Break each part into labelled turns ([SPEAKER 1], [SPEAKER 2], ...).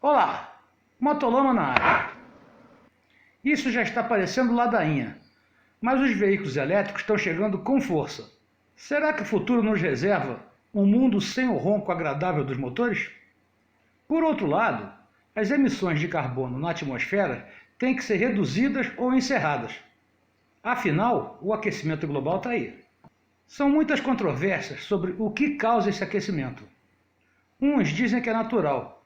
[SPEAKER 1] Olá, Motolama na área. Isso já está parecendo ladainha, mas os veículos elétricos estão chegando com força. Será que o futuro nos reserva um mundo sem o ronco agradável dos motores? Por outro lado, as emissões de carbono na atmosfera têm que ser reduzidas ou encerradas. Afinal, o aquecimento global está aí. São muitas controvérsias sobre o que causa esse aquecimento. Uns dizem que é natural,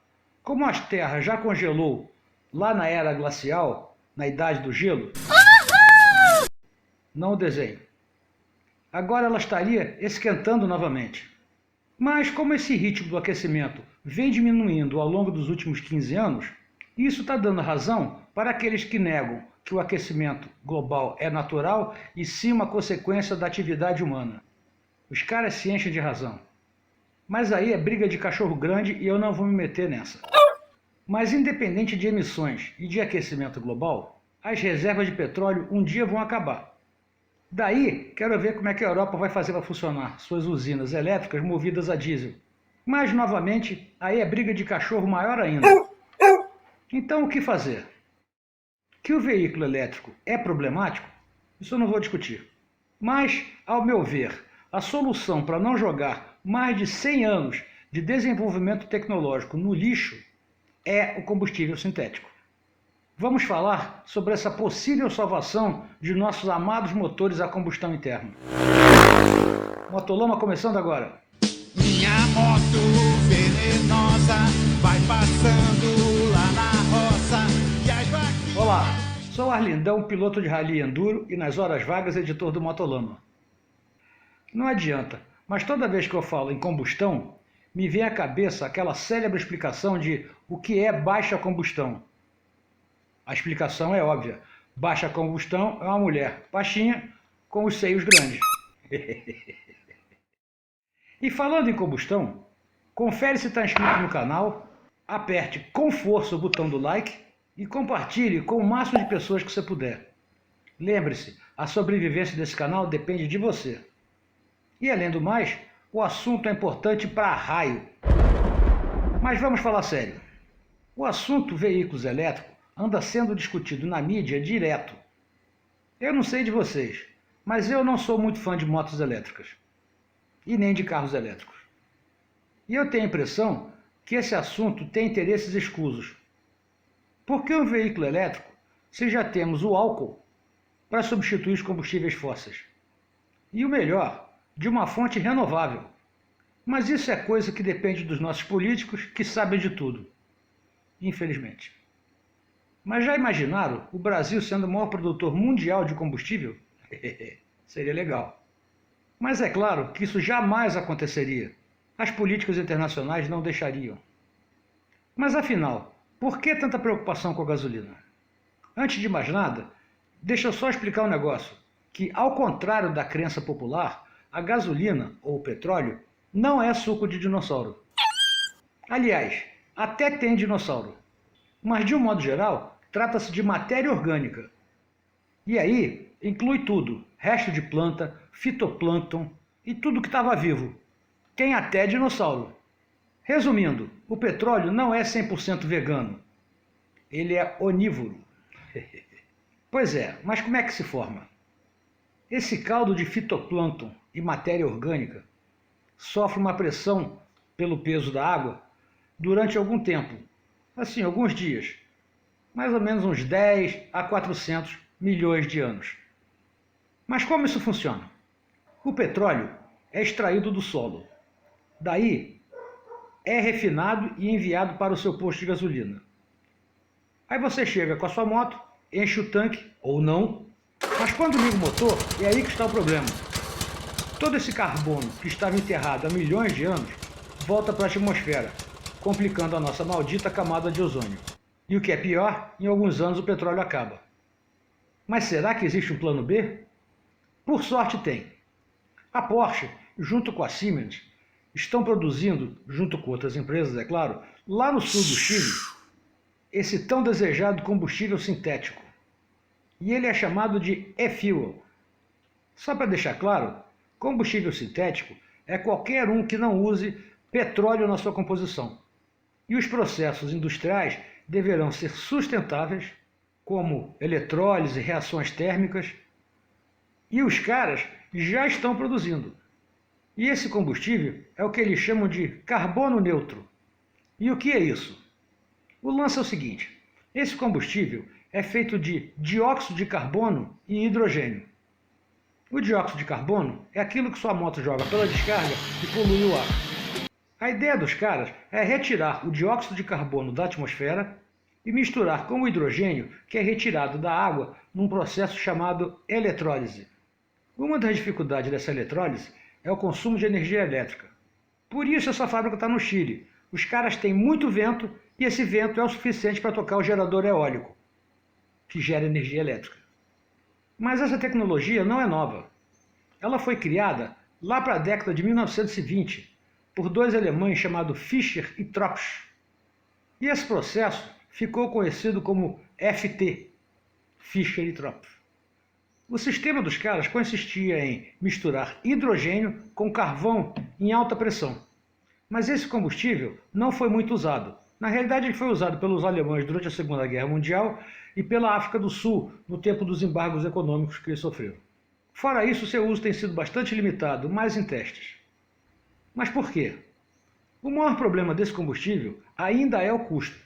[SPEAKER 1] como a Terra já congelou lá na era glacial, na idade do gelo. Não o desenho. Agora ela estaria esquentando novamente. Mas como esse ritmo do aquecimento vem diminuindo ao longo dos últimos 15 anos, isso está dando razão para aqueles que negam que o aquecimento global é natural e sim uma consequência da atividade humana. Os caras se enchem de razão. Mas aí é briga de cachorro grande e eu não vou me meter nessa. Mas independente de emissões e de aquecimento global, as reservas de petróleo um dia vão acabar. Daí, quero ver como é que a Europa vai fazer para funcionar suas usinas elétricas movidas a diesel. Mas, novamente, aí é briga de cachorro maior ainda. Então, o que fazer? Que o veículo elétrico é problemático? Isso eu não vou discutir. Mas, ao meu ver, a solução para não jogar mais de 100 anos de desenvolvimento tecnológico no lixo é o combustível sintético. Vamos falar sobre essa possível salvação de nossos amados motores a combustão interna. Motolama começando agora.
[SPEAKER 2] Minha moto venenosa vai passando lá na roça e as vaquinhas...
[SPEAKER 1] Olá, sou Arlindão, piloto de rally enduro e nas horas vagas editor do Motolama. Não adianta, mas toda vez que eu falo em combustão, me vem à cabeça aquela célebre explicação de o que é baixa combustão. A explicação é óbvia. Baixa combustão é uma mulher baixinha com os seios grandes. E falando em combustão, confere se está inscrito no canal, aperte com força o botão do like e compartilhe com o máximo de pessoas que você puder. Lembre-se, a sobrevivência desse canal depende de você. E além do mais, o assunto é importante para raio. Mas vamos falar sério. O assunto veículos elétricos anda sendo discutido na mídia direto. Eu não sei de vocês, mas eu não sou muito fã de motos elétricas. E nem de carros elétricos. E eu tenho a impressão que esse assunto tem interesses escusos. Por que um veículo elétrico se já temos o álcool para substituir os combustíveis fósseis? E o melhor, de uma fonte renovável. Mas isso é coisa que depende dos nossos políticos que sabem de tudo. Infelizmente. Mas já imaginaram o Brasil sendo o maior produtor mundial de combustível? Seria legal. Mas é claro que isso jamais aconteceria. As políticas internacionais não deixariam. Mas afinal, por que tanta preocupação com a gasolina? Antes de mais nada, deixa eu só explicar um negócio. Que ao contrário da crença popular, a gasolina, ou o petróleo, não é suco de dinossauro. Aliás, até tem dinossauro. Mas de um modo geral, trata-se de matéria orgânica. E aí, inclui tudo, resto de planta, fitoplâncton e tudo que estava vivo. Tem até dinossauro. Resumindo, o petróleo não é 100% vegano. Ele é onívoro. Pois é, mas como é que se forma? Esse caldo de fitoplâncton e matéria orgânica sofre uma pressão pelo peso da água durante algum tempo, assim, alguns dias, mais ou menos uns 10 a 400 milhões de anos. Mas como isso funciona? O petróleo é extraído do solo. Daí, é refinado e enviado para o seu posto de gasolina. Aí você chega com a sua moto, enche o tanque, ou não, mas quando liga o motor, é aí que está o problema. Todo esse carbono que estava enterrado há milhões de anos volta para a atmosfera, complicando a nossa maldita camada de ozônio. E o que é pior, em alguns anos o petróleo acaba. Mas será que existe um plano B? Por sorte tem. A Porsche, junto com a Siemens, estão produzindo, junto com outras empresas, é claro, lá no sul do Chile, esse tão desejado combustível sintético. E ele é chamado de e-fuel. Só para deixar claro, combustível sintético é qualquer um que não use petróleo na sua composição. E os processos industriais deverão ser sustentáveis, como eletrólise, reações térmicas, e os caras já estão produzindo. E esse combustível é o que eles chamam de carbono neutro. E o que é isso? O lance é o seguinte: esse combustível é feito de dióxido de carbono e hidrogênio. O dióxido de carbono é aquilo que sua moto joga pela descarga e polui o ar. A ideia dos caras é retirar o dióxido de carbono da atmosfera e misturar com o hidrogênio, que é retirado da água num processo chamado eletrólise. Uma das dificuldades dessa eletrólise é o consumo de energia elétrica. Por isso essa fábrica está no Chile. Os caras têm muito vento e esse vento é o suficiente para tocar o gerador eólico, que gera energia elétrica. Mas essa tecnologia não é nova. Ela foi criada lá para a década de 1920 por dois alemães chamados Fischer e Tropsch. E esse processo ficou conhecido como FT, Fischer e Tropsch. O sistema dos caras consistia em misturar hidrogênio com carvão em alta pressão. Mas esse combustível não foi muito usado. Na realidade, ele foi usado pelos alemães durante a Segunda Guerra Mundial e pela África do Sul, no tempo dos embargos econômicos que eles sofreram. Fora isso, seu uso tem sido bastante limitado, mais em testes. Mas por quê? O maior problema desse combustível ainda é o custo.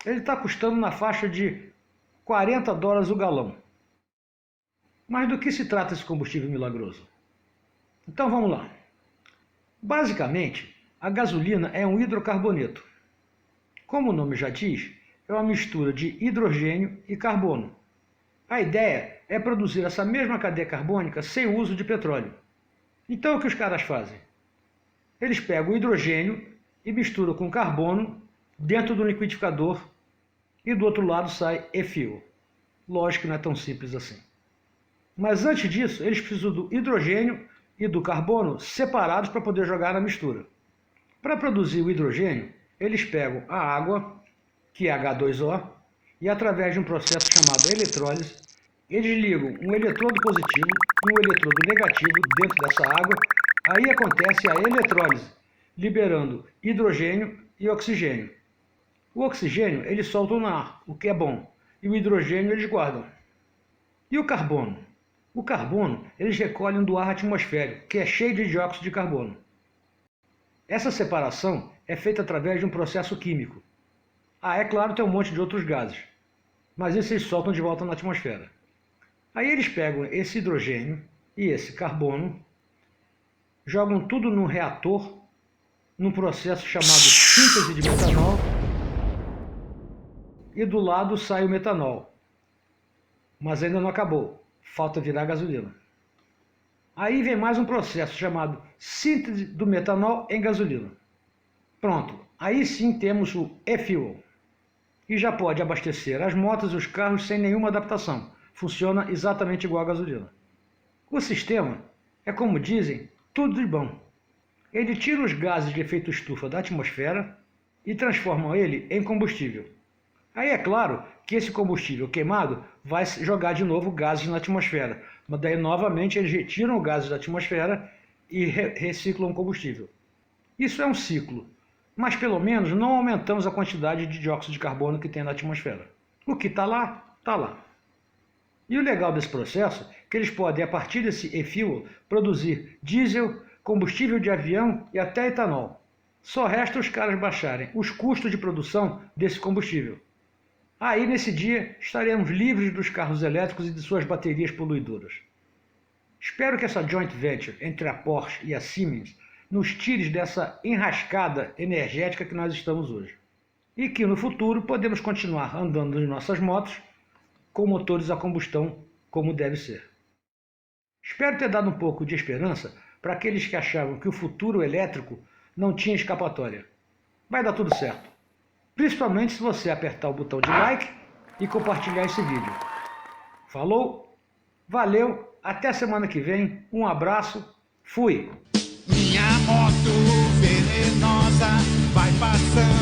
[SPEAKER 1] Ele está custando na faixa de $40 o galão. Mas do que se trata esse combustível milagroso? Então vamos lá. Basicamente, a gasolina é um hidrocarboneto. Como o nome já diz, é uma mistura de hidrogênio e carbono. A ideia é produzir essa mesma cadeia carbônica sem o uso de petróleo. Então o que os caras fazem? Eles pegam o hidrogênio e misturam com carbono dentro do liquidificador e do outro lado sai e-fuel. Lógico que não é tão simples assim. Mas antes disso, eles precisam do hidrogênio e do carbono separados para poder jogar na mistura. Para produzir o hidrogênio, eles pegam a água, que é H2O, e através de um processo chamado eletrólise, eles ligam um eletrodo positivo e um eletrodo negativo dentro dessa água. Aí acontece a eletrólise, liberando hidrogênio e oxigênio. O oxigênio eles soltam no ar, o que é bom, e o hidrogênio eles guardam. E o carbono? O carbono eles recolhem do ar atmosférico, que é cheio de dióxido de carbono. Essa separação é feita através de um processo químico. É claro, tem um monte de outros gases, mas esses soltam de volta na atmosfera. Aí eles pegam esse hidrogênio e esse carbono, jogam tudo num reator, num processo chamado síntese de metanol, e do lado sai o metanol. Mas ainda não acabou, falta virar gasolina. Aí vem mais um processo chamado síntese do metanol em gasolina. Pronto, aí sim temos o e-fuel. E já pode abastecer as motos e os carros sem nenhuma adaptação. Funciona exatamente igual a gasolina. O sistema é, como dizem, tudo de bom. Ele tira os gases de efeito estufa da atmosfera e transforma ele em combustível. Aí é claro que esse combustível queimado vai jogar de novo gases na atmosfera. Mas daí novamente eles retiram os gases da atmosfera e reciclam o combustível. Isso é um ciclo, mas pelo menos não aumentamos a quantidade de dióxido de carbono que tem na atmosfera. O que está lá, está lá. E o legal desse processo é que eles podem, a partir desse e-fuel, produzir diesel, combustível de avião e até etanol. Só resta os caras baixarem os custos de produção desse combustível. Aí, nesse dia, estaremos livres dos carros elétricos e de suas baterias poluidoras. Espero que essa joint venture entre a Porsche e a Siemens nos tire dessa enrascada energética que nós estamos hoje. E que no futuro podemos continuar andando em nossas motos com motores a combustão como deve ser. Espero ter dado um pouco de esperança para aqueles que achavam que o futuro elétrico não tinha escapatória. Vai dar tudo certo. Principalmente se você apertar o botão de like e compartilhar esse vídeo. Falou, valeu, até semana que vem, um abraço, fui!
[SPEAKER 2] Minha moto venenosa vai passando.